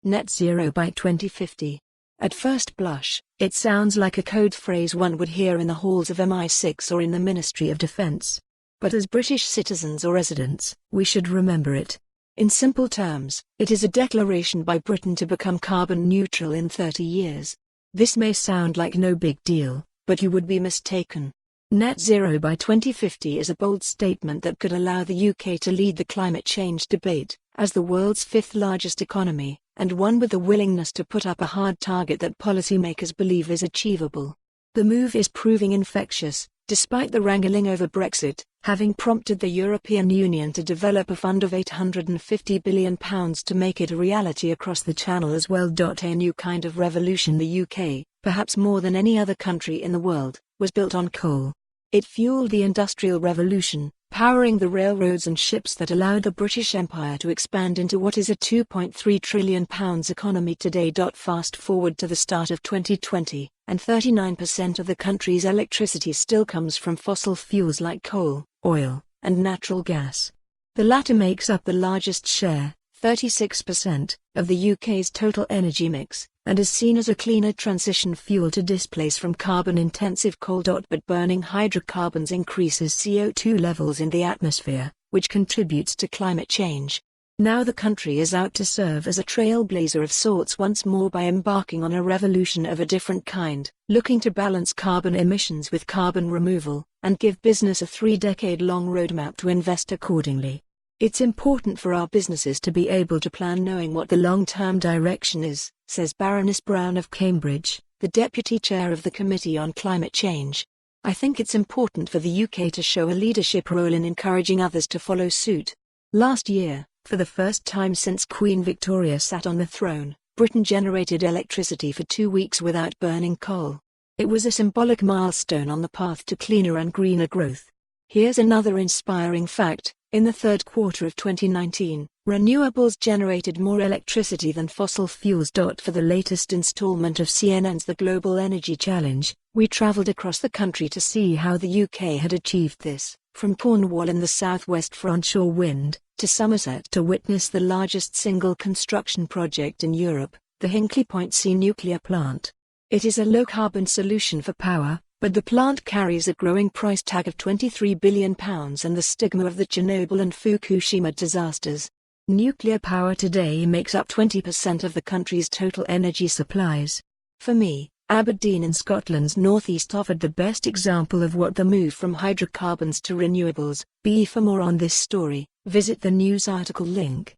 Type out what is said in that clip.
net zero by 2050. At first blush, it sounds like a code phrase one would hear in the halls of MI6 or in the Ministry of Defence. But as British citizens or residents, we should remember it. In simple terms, it is a declaration by Britain to become carbon neutral in 30 years. This may sound like no big deal, but you would be mistaken. Net zero by 2050 is a bold statement that could allow the UK to lead the climate change debate, as the world's fifth largest economy, and one with the willingness to put up a hard target that policymakers believe is achievable. The move is proving infectious, despite the wrangling over Brexit, having prompted the European Union to develop a fund of £850 billion to make it a reality across the Channel as well.A. A new kind of revolution. The UK, perhaps more than any other country in the world, was built on coal. It fueled the Industrial Revolution, powering the railroads and ships that allowed the British Empire to expand into what is a £2.3 trillion economy today. Fast-forward to the start of 2020, and 39% of the country's electricity still comes from fossil fuels like coal, oil, and natural gas. The latter makes up the largest share, 36%, of the UK's total energy mix, and is seen as a cleaner transition fuel to displace from carbon-intensive coal.But burning hydrocarbons increases CO2 levels in the atmosphere, which contributes to climate change. Now the country is out to serve as a trailblazer of sorts once more by embarking on a revolution of a different kind, looking to balance carbon emissions with carbon removal, and give business a 3-decade-long roadmap to invest accordingly. It's important for our businesses to be able to plan knowing what the long-term direction is, says Baroness Brown of Cambridge, the Deputy Chair of the Committee on Climate Change. I think it's important for the UK to show a leadership role in encouraging others to follow suit. Last year, for the first time since Queen Victoria sat on the throne, Britain generated electricity for 2 weeks without burning coal. It was a symbolic milestone on the path to cleaner and greener growth. Here's another inspiring fact. In the third quarter of 2019, renewables generated more electricity than fossil fuels. For the latest installment of CNN's The Global Energy Challenge, we travelled across the country to see how the UK had achieved this, from Cornwall in the southwest for onshore wind, to Somerset to witness the largest single construction project in Europe, the Hinkley Point C nuclear plant. It is a low-carbon solution for power, but the plant carries a growing price tag of £23 billion and the stigma of the Chernobyl and Fukushima disasters. Nuclear power today makes up 20% of the country's total energy supplies. For me, Aberdeen in Scotland's northeast offered the best example of what the move from hydrocarbons to renewables be. For more on this story, visit the news article link.